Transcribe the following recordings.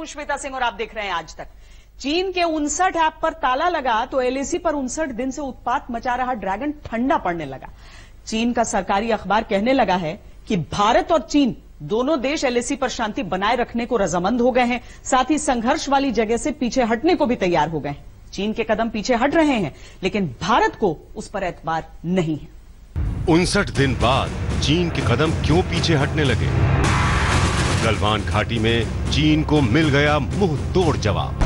हूं श्वेता सिंह और आप देख रहे हैं आज तक। चीन के 59 ऐप पर ताला लगा तो एलएसी पर 59 दिन से उत्पात मचा रहा ड्रैगन ठंडा पड़ने लगा। चीन का सरकारी अखबार कहने लगा है कि भारत और चीन दोनों देश एलएसी पर शांति बनाए रखने को रजामंद हो गए हैं, साथ ही संघर्ष वाली जगह से पीछे हटने को भी तैयार हो गए हैं। चीन के कदम पीछे हट रहे हैं, लेकिन भारत को उस पर एतबार नहीं है। 59 दिन बाद चीन के कदम क्यों पीछे हटने लगे? गलवान घाटी में चीन को मिल गया मुंह तोड़ जवाब।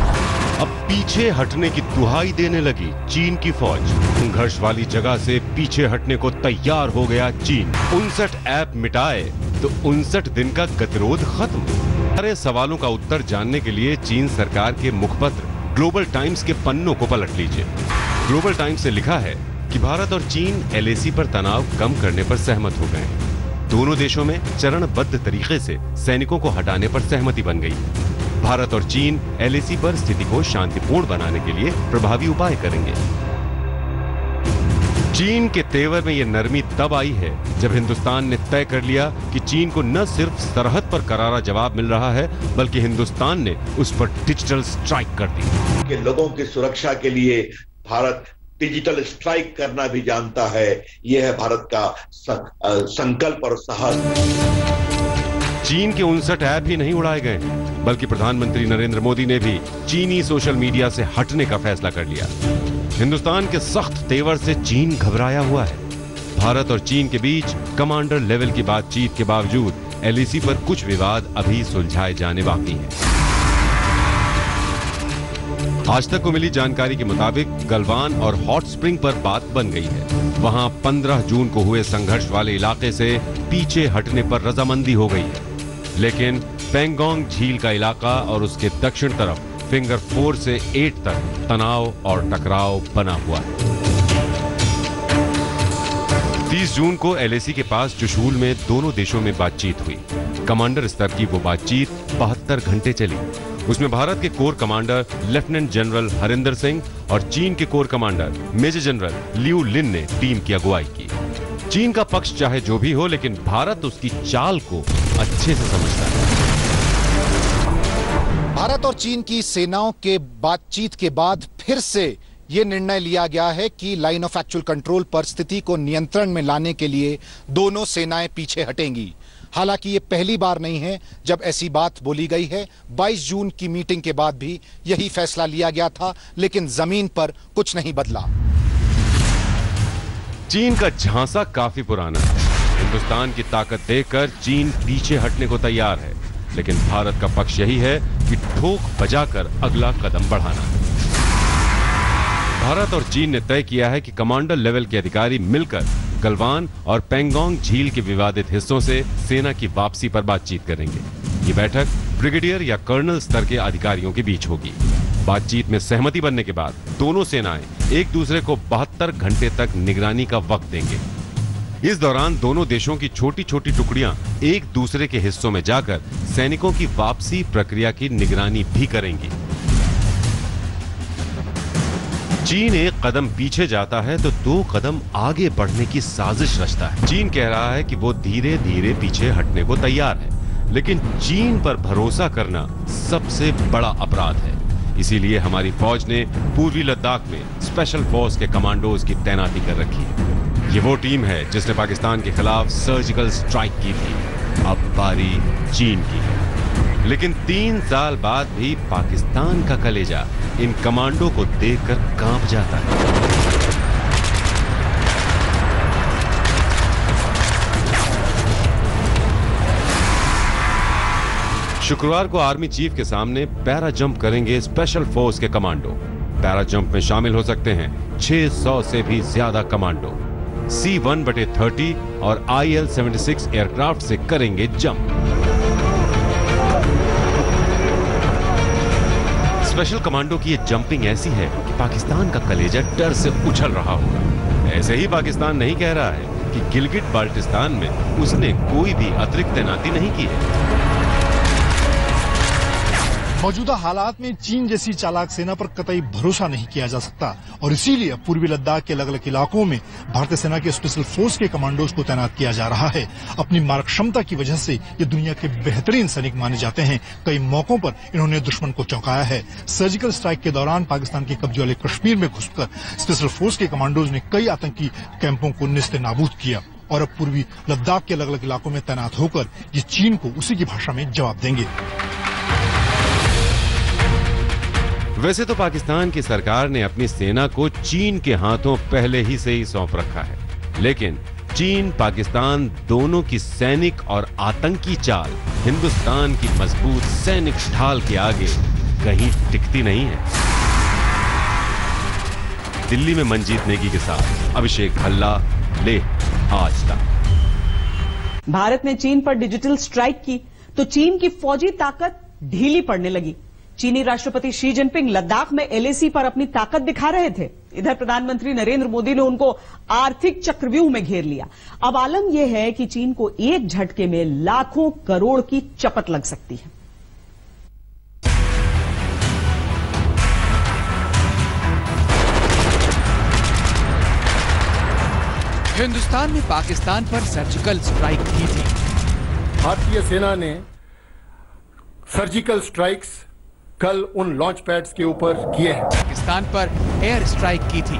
अब पीछे हटने की दुहाई देने लगी चीन की फौज। संघर्ष वाली जगह से पीछे हटने को तैयार हो गया चीन। 59 ऐप मिटाए तो 59 दिन का गतिरोध खत्म। सारे सवालों का उत्तर जानने के लिए चीन सरकार के मुखपत्र ग्लोबल टाइम्स के पन्नों को पलट लीजिए। ग्लोबल टाइम्स से लिखा है कि भारत और चीन एलएसी पर तनाव कम करने पर सहमत हो गए। दोनों देशों में चरणबद्ध तरीके से सैनिकों को हटाने पर सहमति बन गई। भारत और चीन एलएसी पर स्थिति को शांतिपूर्ण बनाने के लिए प्रभावी उपाय करेंगे। चीन के तेवर में यह नरमी तब आई है जब हिंदुस्तान ने तय कर लिया कि चीन को न सिर्फ सरहद पर करारा जवाब मिल रहा है, बल्कि हिंदुस्तान ने उस पर डिजिटल स्ट्राइक कर दी। कि लोगों की सुरक्षा के लिए भारत डिजिटल स्ट्राइक करना भी जानता है। यह है भारत का संकल्प और साहस। चीन के 59 ऐप ही नहीं उड़ाए गए, बल्कि प्रधानमंत्री नरेंद्र मोदी ने भी चीनी सोशल मीडिया से हटने का फैसला कर लिया। हिंदुस्तान के सख्त तेवर से चीन घबराया हुआ है। भारत और चीन के बीच कमांडर लेवल की बातचीत के बावजूद एलएसी पर कुछ विवाद अभी सुलझाए जाने बाकी हैं। आज तक को मिली जानकारी के मुताबिक गलवान और हॉट स्प्रिंग पर बात बन गई है। वहां 15 जून को हुए संघर्ष वाले इलाके से पीछे हटने पर रजामंदी हो गई है, लेकिन पेंगोंग झील का इलाका और उसके दक्षिण तरफ फिंगर 4 से 8 तक तनाव और टकराव बना हुआ है। 30 जून को एलएसी के पास चुशूल में दोनों देशों में बातचीत हुई। कमांडर स्तर की वो बातचीत 72 घंटे चली। उसमें भारत के corps commander lieutenant general Harinder Singh और चीन के corps commander major general Liu Lin ने टीम की अगुवाई की। चीन का पक्ष चाहे जो भी हो, लेकिन भारत उसकी चाल को अच्छे से समझता है। भारत और चीन की सेनाओं के बातचीत के बाद फिर से ये निर्णय लिया गया है कि लाइन ऑफ एक्चुअल कंट्रोल पर स्थिति को नियंत्रण में लाने के लिए दोनों सेनाएं पीछे हटेंगी। हालांकि ये पहली बार नहीं है जब ऐसी बात बोली गई है। 22 जून की मीटिंग के बाद भी यही फैसला लिया गया था, लेकिन जमीन पर कुछ नहीं बदला। चीन का झांसा काफी पुराना है। हिंदुस्तान की ताकत देखकर चीन पीछे हटने को तैयार है, लेकिन भारत का पक्ष यही है कि ठोक बजाकर अगला कदम बढ़ाना। भारत और चीन ने तय किया है कि कमांडर लेवल के अधिकारी मिलकर गलवान और पेंगोंग झील के विवादित हिस्सों से सेना की वापसी पर बातचीत करेंगे। ये बैठक ब्रिगेडियर या कर्नल स्तर के अधिकारियों के बीच होगी। बातचीत में सहमति बनने के बाद दोनों सेनाएं एक दूसरे को 72 घंटे तक निगरानी का वक्त देंगे। इस दौरान दोनों देशों की छोटी छोटी टुकड़ियां एक दूसरे के हिस्सों में जाकर सैनिकों की वापसी प्रक्रिया की निगरानी भी करेंगी। चीन एक कदम पीछे जाता है तो 2 कदम आगे बढ़ने की साजिश रचता है। चीन कह रहा है कि वो धीरे धीरे पीछे हटने को तैयार है, लेकिन चीन पर भरोसा करना सबसे बड़ा अपराध है। इसीलिए हमारी फौज ने पूर्वी लद्दाख में स्पेशल फोर्स के कमांडोज की तैनाती कर रखी है। ये वो टीम है जिसने पाकिस्तान के खिलाफ सर्जिकल स्ट्राइक की थी। अब बारी चीन की है, लेकिन 3 साल बाद भी पाकिस्तान का कलेजा इन कमांडो को देखकर कांप जाता है। शुक्रवार को आर्मी चीफ के सामने पैरा जंप करेंगे स्पेशल फोर्स के कमांडो। पैरा जंप में शामिल हो सकते हैं 600 से भी ज्यादा कमांडो। C-130 और IL-76 एयरक्राफ्ट से करेंगे जंप। स्पेशल कमांडो की ये जंपिंग ऐसी है कि पाकिस्तान का कलेजा डर से उछल रहा होगा। ऐसे ही पाकिस्तान नहीं कह रहा है कि गिलगिट बाल्टिस्तान में उसने कोई भी अतिरिक्त तैनाती नहीं की है। मौजूदा हालात में चीन जैसी चालाक सेना पर कतई भरोसा नहीं किया जा सकता और इसीलिए पूर्वी लद्दाख के अलग अलग इलाकों में भारतीय सेना के स्पेशल फोर्स के कमांडोज को तैनात किया जा रहा है। अपनी मारक क्षमता की वजह से ये दुनिया के बेहतरीन सैनिक माने जाते हैं। कई मौकों पर इन्होंने दुश्मन को चौंकाया है। सर्जिकल स्ट्राइक के दौरान पाकिस्तान के कब्जे वाले कश्मीर में घुसकर स्पेशल फोर्स के कमांडोज ने कई आतंकी कैंपों को निस्ते नाबूद किया और अब पूर्वी लद्दाख के अलग अलग इलाकों में तैनात होकर ये चीन को उसी की भाषा में जवाब देंगे। वैसे तो पाकिस्तान की सरकार ने अपनी सेना को चीन के हाथों पहले ही से ही सौंप रखा है, लेकिन चीन पाकिस्तान दोनों की सैनिक और आतंकी चाल हिंदुस्तान की मजबूत सैनिक ढाल के आगे कहीं टिकती नहीं है। दिल्ली में मंजीत नेगी के साथ अभिषेक भल्ला, लेह आज तक। भारत ने चीन पर डिजिटल स्ट्राइक की तो चीन की फौजी ताकत ढीली पड़ने लगी। चीनी राष्ट्रपति शी जिनपिंग लद्दाख में एलएसी पर अपनी ताकत दिखा रहे थे। इधर प्रधानमंत्री नरेंद्र मोदी ने उनको आर्थिक चक्रव्यूह में घेर लिया। अब आलम यह है कि चीन को एक झटके में लाखों करोड़ की चपत लग सकती है। हिंदुस्तान ने पाकिस्तान पर सर्जिकल स्ट्राइक की थी। भारतीय सेना ने सर्जिकल स्ट्राइक्स कल उन लॉन्च पैड्स के ऊपर किए हैं। पाकिस्तान पर एयर स्ट्राइक की थी।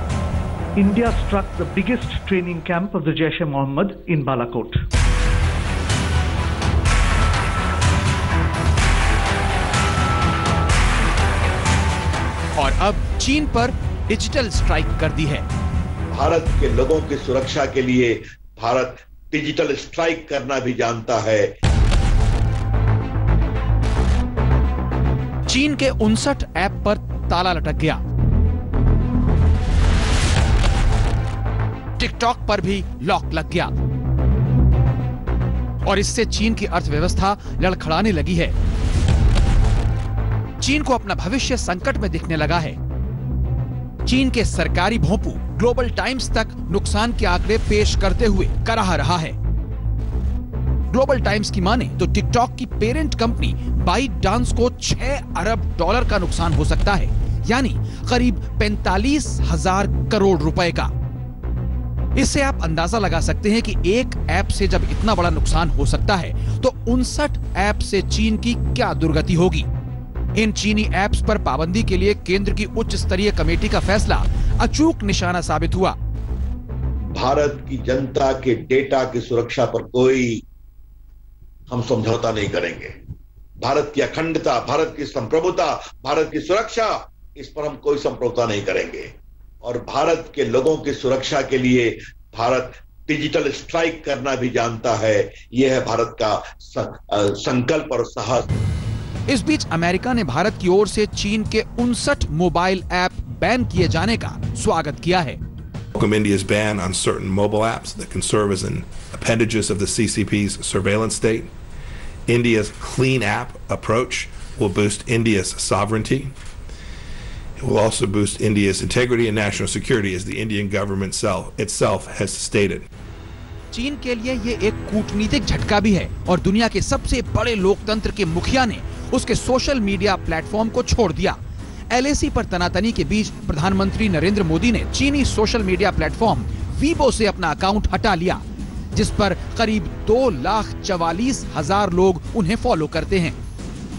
India struck the biggest training camp of the Jaish-e-Mohammed in Balakot. और अब चीन पर डिजिटल स्ट्राइक कर दी है। भारत के लोगों की सुरक्षा के लिए भारत डिजिटल स्ट्राइक करना भी जानता है। चीन के 59 ऐप पर ताला लटक गया। टिकटॉक पर भी लॉक लग गया और इससे चीन की अर्थव्यवस्था लड़खड़ाने लगी है। चीन को अपना भविष्य संकट में दिखने लगा है। चीन के सरकारी भोंपू ग्लोबल टाइम्स तक नुकसान के आंकड़े पेश करते हुए कराह रहा है। ग्लोबल टाइम्स की माने तो टिकटॉक की पेरेंट कंपनी बाइटडांस को $6 अरब का नुकसान हो सकता है, यानी करीब 45,000 करोड़ रुपए का। इससे आप अंदाजा लगा सकते हैं कि एक ऐप से जब इतना बड़ा नुकसान हो सकता है तो 59 ऐप से चीन की क्या दुर्गति होगी। इन चीनी ऐप्स पर पाबंदी के लिए केंद्र की उच्च स्तरीय कमेटी का फैसला अचूक निशाना साबित हुआ। भारत की जनता के डेटा की सुरक्षा पर कोई हम समझौता नहीं करेंगे। भारत की अखंडता, भारत की संप्रभुता, भारत की सुरक्षा, इस पर हम कोई समझौता नहीं करेंगे। और भारत के लोगों की सुरक्षा के लिए भारत डिजिटल स्ट्राइक करना भी जानता है। यह है भारत का संकल्प और साहस। इस बीच अमेरिका ने भारत की ओर से चीन के 59 मोबाइल ऐप बैन किए जाने का स्वागत किया है। India's ban on certain mobile apps that can serve as an appendages of the CCP's surveillance state. India's clean app approach will boost India's sovereignty. It will also boost India's integrity and national security, as the Indian government itself has stated. चीन के लिए ये एक कूटनीतिक झटका भी है और दुनिया के सबसे बड़े लोकतंत्र के मुखिया ने उसके सोशल मीडिया प्लेटफॉर्म को छोड़ दिया। एलएसी पर तनातनी के बीच प्रधानमंत्री नरेंद्र मोदी ने चीनी सोशल मीडिया प्लेटफॉर्म वीबो से अपना अकाउंट हटा लिया, जिस पर करीब 2,44,000 लोग उन्हें फॉलो करते हैं।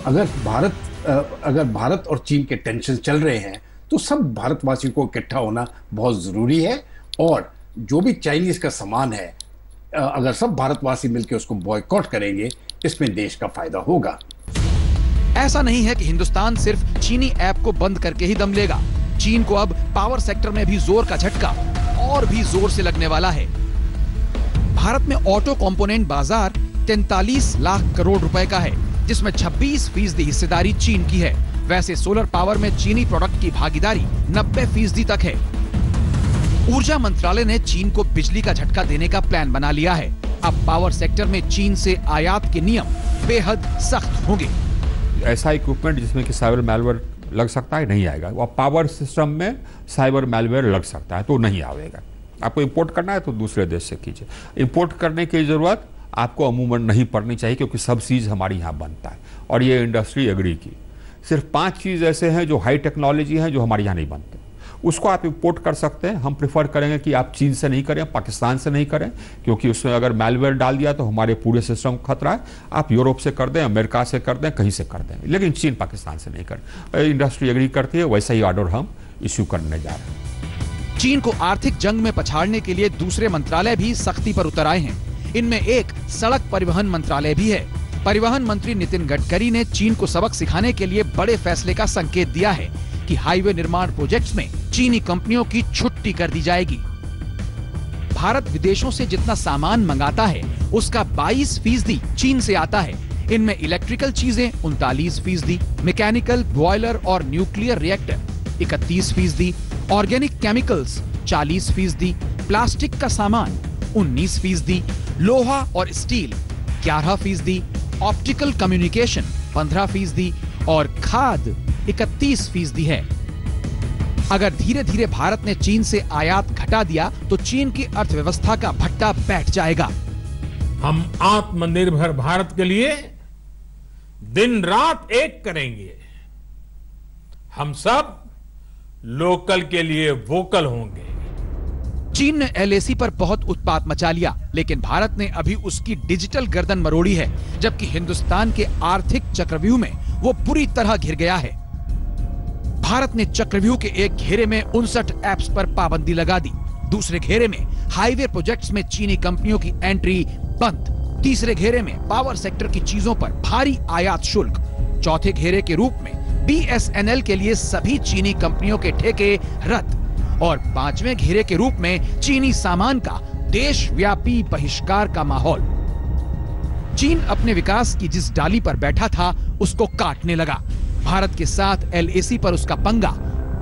अगर भारत और चीन के टेंशन चल रहे हैं तो सब भारतवासियों को इकट्ठा होना बहुत जरूरी है और जो भी चाइनीज का सामान है अगर सब भारतवासी मिलकर उसको बॉयकॉट करेंगे, इसमें देश का फायदा होगा। ऐसा नहीं है कि हिंदुस्तान सिर्फ चीनी ऐप को बंद करके ही दम लेगा। चीन को अब पावर सेक्टर में भी जोर का झटका और भी जोर से लगने वाला है। भारत में ऑटो कंपोनेंट बाजार 43 लाख करोड़ रुपए का है, जिसमें 26% हिस्सेदारी चीन की है। वैसे सोलर पावर में चीनी प्रोडक्ट की भागीदारी 90% तक है। ऊर्जा मंत्रालय ने चीन को बिजली का झटका देने का प्लान बना लिया है। अब पावर सेक्टर में चीन से आयात के नियम बेहद सख्त होंगे। ऐसा इक्विपमेंट जिसमें कि साइबर मैलवेयर लग सकता है नहीं आएगा। और पावर सिस्टम में साइबर मैलवेयर लग सकता है तो नहीं आएगा। आपको इंपोर्ट करना है तो दूसरे देश से कीजिए। इंपोर्ट करने की जरूरत आपको अमूमन नहीं पड़नी चाहिए, क्योंकि सब चीज़ हमारी यहाँ बनता है और ये इंडस्ट्री एग्री की। सिर्फ 5 चीज़ ऐसे हैं जो हाई टेक्नोलॉजी हैं जो हमारे यहाँ नहीं बनते, उसको आप इंपोर्ट कर सकते हैं। हम प्रेफर करेंगे कि आप चीन से नहीं करें, पाकिस्तान से नहीं करें, क्योंकि उसमें अगर मैलवेयर डाल दिया तो हमारे पूरे सिस्टम को खतरा है। आप यूरोप से कर दें, अमेरिका से कर दें, कहीं से कर दें, लेकिन चीन पाकिस्तान से नहीं करें। इंडस्ट्री एग्री करती है, वैसा ही ऑर्डर हम इश्यू करने जा रहे हैं। चीन को आर्थिक जंग में पछाड़ने के लिए दूसरे मंत्रालय भी सख्ती पर उतर आए हैं। इनमें एक सड़क परिवहन मंत्रालय भी है। परिवहन मंत्री नितिन गडकरी ने चीन को सबक सिखाने के लिए बड़े फैसले का संकेत दिया है कि हाईवे निर्माण प्रोजेक्ट्स में चीनी कंपनियों की छुट्टी कर दी जाएगी। भारत विदेशों से जितना सामान मंगाता है उसका 22% चीन से आता है। इनमें इलेक्ट्रिकल चीजें 39%, मैकेनिकल, बॉयलर और nuclear reactor 31%, organic chemicals 40%, plastic का सामान 19%, लोहा और स्टील 11%, ऑप्टिकल कम्युनिकेशन 15% और खाद 31% है। अगर धीरे धीरे भारत ने चीन से आयात घटा दिया तो चीन की अर्थव्यवस्था का भट्टा बैठ जाएगा। हम आत्मनिर्भर भारत के लिए दिन रात एक करेंगे। हम सब लोकल के लिए वोकल होंगे। चीन ने एलएसी पर बहुत उत्पात मचा लिया, लेकिन भारत ने अभी उसकी डिजिटल गर्दन मरोड़ी है, जबकि हिंदुस्तान के आर्थिक चक्रव्यूह में वो बुरी तरह घिर गया है। भारत ने चक्रव्यूह के एक घेरे में 59 ऐप्स पर पाबंदी लगा दी, दूसरे घेरे में हाईवे प्रोजेक्ट्स में चीनी कंपनियों की एंट्री बंद, तीसरे घेरे में पावर सेक्टर की चीजों पर भारी आयात शुल्क, चौथे घेरे के रूप में बीएसएनएल के लिए सभी चीनी कंपनियों के ठेके रद्द और पांचवें घेरे के रूप में चीनी सामान का देशव्यापी बहिष्कार का माहौल। चीन अपने विकास की जिस डाली पर बैठा था उसको काटने लगा। भारत के साथ एलएसी पर उसका पंगा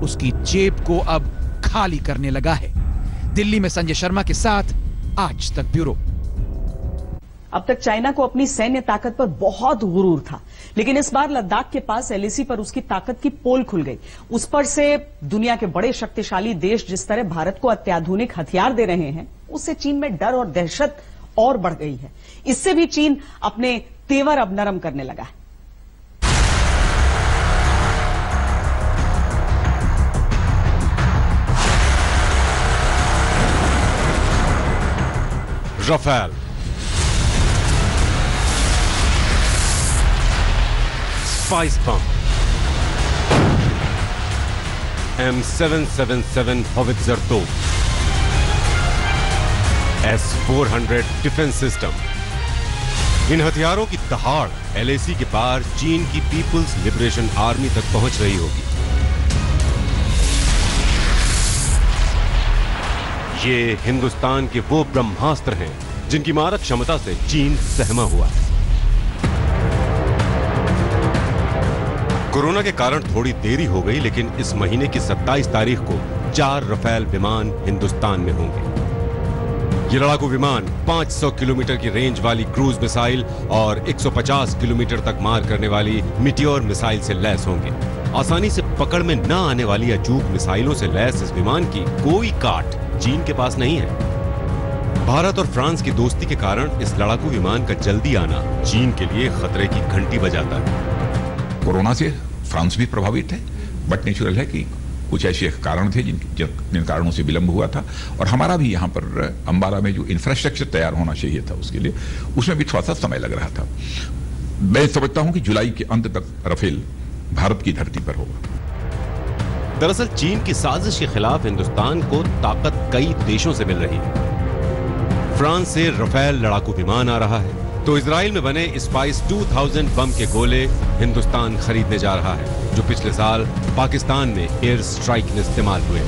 उसकी जेब को अब खाली करने लगा है। दिल्ली में संजय शर्मा के साथ आज तक ब्यूरो। अब तक चाइना को अपनी सैन्य ताकत पर बहुत गुरूर था, लेकिन इस बार लद्दाख के पास एलएसी पर उसकी ताकत की पोल खुल गई। उस पर से दुनिया के बड़े शक्तिशाली देश जिस तरह भारत को अत्याधुनिक हथियार दे रहे हैं, उससे चीन में डर और दहशत और बढ़ गई है। इससे भी चीन अपने तेवर अब नरम करने लगा है। रफेल, स्पाइस बम, M777 होवित्जर तोप, S-400 डिफेंस सिस्टम। इन हथियारों की दहाड़ एलएसी के पार चीन की पीपुल्स लिबरेशन आर्मी तक पहुंच रही होगी। ये हिंदुस्तान के वो ब्रह्मास्त्र हैं जिनकी मारक क्षमता से चीन सहमा हुआ है। कोरोना के कारण थोड़ी देरी हो गई, लेकिन इस महीने की 27 तारीख को 4 रफेल विमान हिंदुस्तान में होंगे। ये लड़ाकू विमान 500 किलोमीटर की रेंज वाली क्रूज मिसाइल और 150 किलोमीटर तक मार करने वाली मिटियोर मिसाइल से लैस होंगे। आसानी से पकड़ में न आने वाली अचूक मिसाइलों से लैस इस विमान की कोई काट चीन के पास नहीं है। भारत और फ्रांस की दोस्ती के कारण इस लड़ाकू विमान का जल्दी आना चीन के लिए खतरे की घंटी बजाता है। कोरोना से फ्रांस भी प्रभावित है, बट नेचुरल है कि कुछ ऐसे कारण थे जिन कारणों से विलंब हुआ था, और हमारा भी यहाँ पर अंबाला में जो इंफ्रास्ट्रक्चर तैयार होना चाहिए था उसके लिए, उसमें भी थोड़ा सा समय लग रहा था। मैं समझता हूं कि जुलाई के अंत तक रफेल भारत की धरती पर होगा। दरअसल चीन की साजिश के खिलाफ हिंदुस्तान को ताकत कई देशों से मिल रही है। फ्रांस से रफेल लड़ाकू विमान आ रहा है, तो इजराइल में बने स्पाइस 2000 बम के गोले हिंदुस्तान खरीदने जा रहा है, जो पिछले साल पाकिस्तान में एयर स्ट्राइक में इस्तेमाल हुए।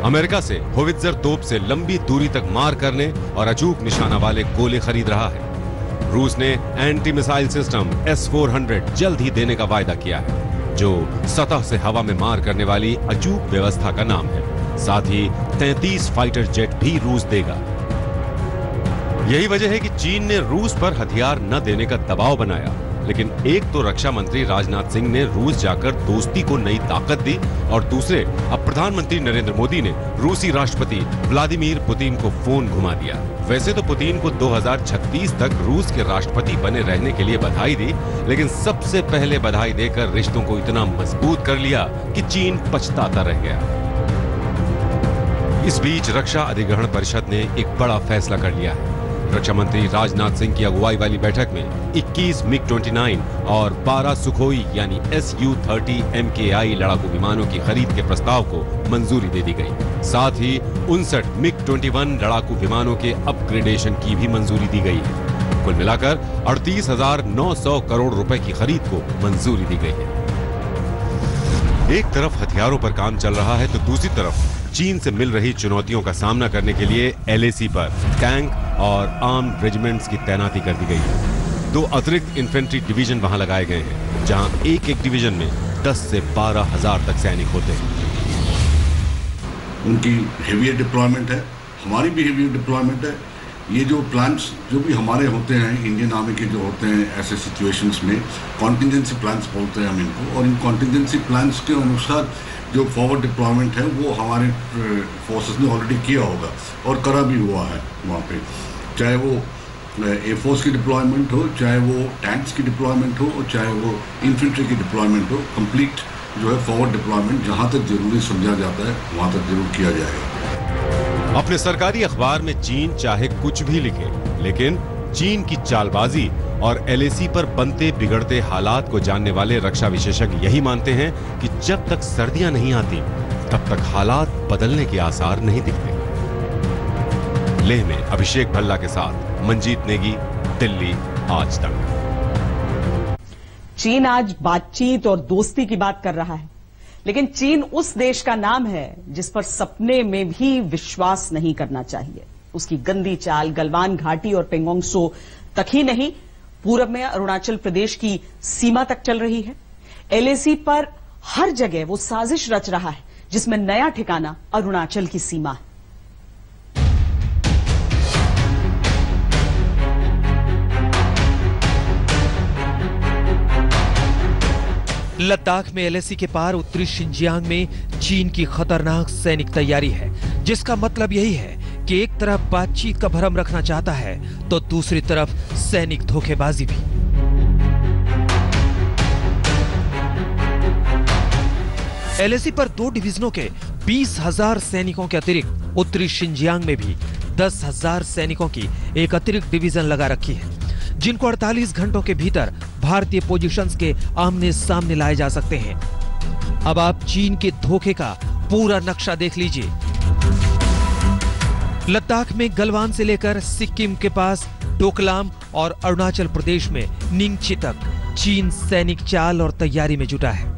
अमेरिका से होवित्जर तोप से लंबी दूरी तक मार करने और अचूक निशाना वाले गोले खरीद रहा है। रूस ने एंटी मिसाइल सिस्टम S-400 जल्द ही देने का वायदा किया है, जो सतह से हवा में मार करने वाली अचूक व्यवस्था का नाम है। साथ ही 33 फाइटर जेट भी रूस देगा। यही वजह है कि चीन ने रूस पर हथियार न देने का दबाव बनाया, लेकिन एक तो रक्षा मंत्री राजनाथ सिंह ने रूस जाकर दोस्ती को नई ताकत दी और दूसरे अब प्रधानमंत्री नरेंद्र मोदी ने रूसी राष्ट्रपति व्लादिमीर पुतिन को फोन घुमा दिया। वैसे तो पुतिन को 2036 तक रूस के राष्ट्रपति बने रहने के लिए बधाई दी, लेकिन सबसे पहले बधाई देकर रिश्तों को इतना मजबूत कर लिया कि चीन पछताता रह गया। इस बीच रक्षा अधिग्रहण परिषद ने एक बड़ा फैसला कर लिया है। रक्षा मंत्री राजनाथ सिंह की अगुवाई वाली बैठक में 21 मिग-29 और 12 सुखोई यानी Su-30 MKI लड़ाकू विमानों की खरीद के प्रस्ताव को मंजूरी दे दी गई। साथ ही 59 मिग-21 लड़ाकू विमानों के अपग्रेडेशन की भी मंजूरी दी गई है। कुल मिलाकर 38,900 करोड़ रुपए की खरीद को मंजूरी दी गई है। एक तरफ हथियारों पर काम चल रहा है तो दूसरी तरफ चीन से मिल रही चुनौतियों का सामना करने के लिए LAC पर टैंक और आर्म्ड रेजिमेंट्स की तैनाती कर दी गई है। 2 अतिरिक्त इन्फेंट्री डिवीजन वहां लगाए गए हैं, जहां एक डिवीजन में 10 से 12 हजार तक सैनिक होते हैं। उनकी हेवियर डिप्लॉयमेंट है, हमारी भी हेवियर डिप्लॉयमेंट है। ये जो प्लान्स जो भी हमारे होते हैं, इंडियन आर्मी के जो होते हैं ऐसे सिचुएशंस में, कॉन्टिजेंसी प्लान्स बोलते हैं हम इनको, और इन कॉन्टिजेंसी प्लान्स के अनुसार जो फॉरवर्ड डिप्लॉयमेंट है वो हमारे फोर्सेस ने ऑलरेडी किया होगा और करा भी हुआ है वहाँ पे, चाहे वो एयरफोर्स की डिप्लॉयमेंट हो, चाहे वो टैंक्स की डिप्लॉयमेंट हो, और चाहे वो इन्फेंट्री की डिप्लॉयमेंट हो। कंप्लीट जो है फॉरवर्ड डिप्लॉयमेंट जहाँ तक जरूरी समझा जाता है वहाँ तक जरूर किया जाएगा। अपने सरकारी अखबार में चीन चाहे कुछ भी लिखे, लेकिन चीन की चालबाजी और LAC पर बनते बिगड़ते हालात को जानने वाले रक्षा विशेषज्ञ यही मानते हैं कि जब तक सर्दियां नहीं आती तब तक हालात बदलने के आसार नहीं दिखते। लेह में अभिषेक भल्ला के साथ मंजीत नेगी, दिल्ली आज तक। चीन आज बातचीत और दोस्ती की बात कर रहा है, लेकिन चीन उस देश का नाम है जिस पर सपने में भी विश्वास नहीं करना चाहिए। उसकी गंदी चाल गलवान घाटी और पेंगोंग त्सो तक ही नहीं, पूरब में अरुणाचल प्रदेश की सीमा तक चल रही है। LAC पर हर जगह वो साजिश रच रहा है जिसमें नया ठिकाना अरुणाचल की सीमा है। लद्दाख में LAC के पार उत्तरी शिनजियांग में चीन की खतरनाक सैनिक तैयारी है, जिसका मतलब यही है कि एक तरफ बातचीत का भरम रखना चाहता है तो दूसरी तरफ सैनिक धोखेबाजी भी। LAC पर 2 डिवीजनों के 20,000 सैनिकों के अतिरिक्त उत्तरी शिनजियांग में भी 10,000 सैनिकों की एक अतिरिक्त डिवीजन लगा रखी है, जिनको 48 घंटों के भीतर भारतीय पोजीशंस के आमने सामने लाए जा सकते हैं। अब आप चीन के धोखे का पूरा नक्शा देख लीजिए। लद्दाख में गलवान से लेकर सिक्किम के पास डोकलाम और अरुणाचल प्रदेश में निंगची तक चीन सैनिक चाल और तैयारी में जुटा है।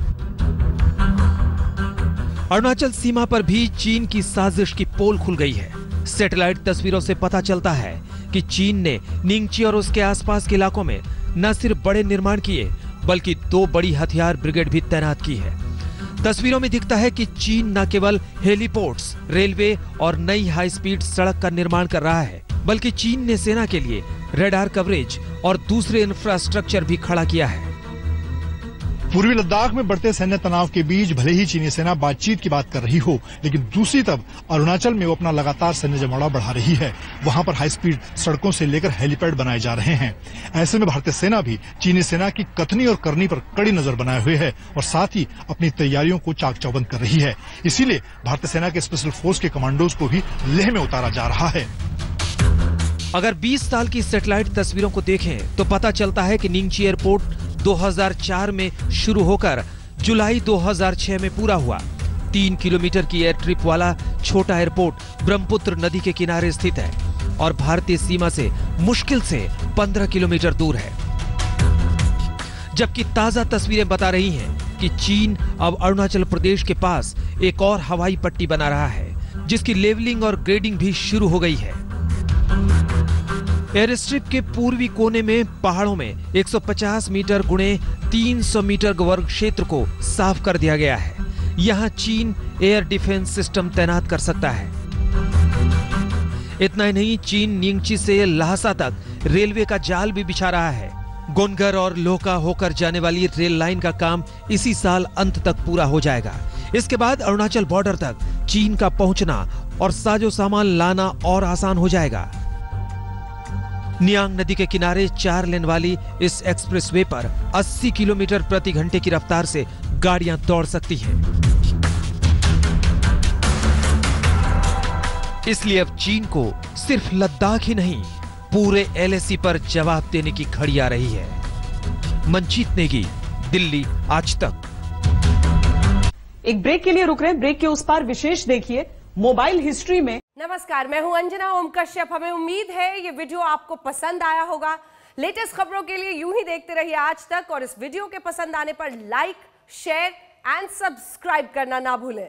अरुणाचल सीमा पर भी चीन की साजिश की पोल खुल गई है। सैटेलाइट तस्वीरों से पता चलता है कि चीन ने निंगची और उसके आसपास के इलाकों में न सिर्फ बड़े निर्माण किए बल्कि 2 बड़ी हथियार ब्रिगेड भी तैनात की है। तस्वीरों में दिखता है कि चीन न केवल हेलीपोर्ट्स, रेलवे और नई हाई स्पीड सड़क का निर्माण कर रहा है, बल्कि चीन ने सेना के लिए रडार कवरेज और दूसरे इंफ्रास्ट्रक्चर भी खड़ा किया है। पूर्वी लद्दाख में बढ़ते सैन्य तनाव के बीच भले ही चीनी सेना बातचीत की बात कर रही हो, लेकिन दूसरी तरफ अरुणाचल में वो अपना लगातार सैन्य जमावड़ा बढ़ा रही है। वहां पर हाई स्पीड सड़कों से लेकर हेलीपैड बनाए जा रहे हैं। ऐसे में भारतीय सेना भी चीनी सेना की कथनी और करनी पर कड़ी नजर बनाए हुए है और साथ ही अपनी तैयारियों को चाक चौबंद कर रही है। इसीलिए भारतीय सेना के स्पेशल फोर्स के कमांडोज को भी लेह में उतारा जा रहा है। अगर 20 साल की सैटेलाइट तस्वीरों को देखें तो पता चलता है कि निंगची एयरपोर्ट 2004 में शुरू होकर जुलाई 2006 में पूरा हुआ। 3 किलोमीटर की एयर ट्रिप वाला छोटा एयरपोर्ट ब्रह्मपुत्र नदी के किनारे स्थित है और भारतीय सीमा से मुश्किल से 15 किलोमीटर दूर है। जबकि ताजा तस्वीरें बता रही हैं कि चीन अब अरुणाचल प्रदेश के पास एक और हवाई पट्टी बना रहा है, जिसकी लेवलिंग और ग्रेडिंग भी शुरू हो गई है। एयर स्ट्रिप के पूर्वी कोने में पहाड़ों में 150 मीटर गुणे 300 मीटर वर्ग क्षेत्र को साफ कर दिया गया है। यहां चीन एयर डिफेंस सिस्टम तैनात कर सकता है। इतना ही नहीं, चीन निंगची से लहासा तक रेलवे का जाल भी बिछा रहा है। गोनगर और लोका होकर जाने वाली रेल लाइन का काम इसी साल अंत तक पूरा हो जाएगा। इसके बाद अरुणाचल बॉर्डर तक चीन का पहुंचना और साजो सामान लाना और आसान हो जाएगा। नियांग नदी के किनारे 4 लेन वाली इस एक्सप्रेसवे पर 80 किलोमीटर प्रति घंटे की रफ्तार से गाड़ियां दौड़ सकती हैं। इसलिए अब चीन को सिर्फ लद्दाख ही नहीं, पूरे एलएसी पर जवाब देने की घड़ी आ रही है। मनजीत नेगी, दिल्ली आज तक। एक ब्रेक के लिए रुक रहे हैं, ब्रेक के उस पार विशेष देखिए मोबाइल हिस्ट्री में। नमस्कार, मैं हूं अंजना ओम कश्यप। हमें उम्मीद है ये वीडियो आपको पसंद आया होगा। लेटेस्ट खबरों के लिए यूं ही देखते रहिए आज तक, और इस वीडियो के पसंद आने पर लाइक, शेयर एंड सब्सक्राइब करना ना भूलें।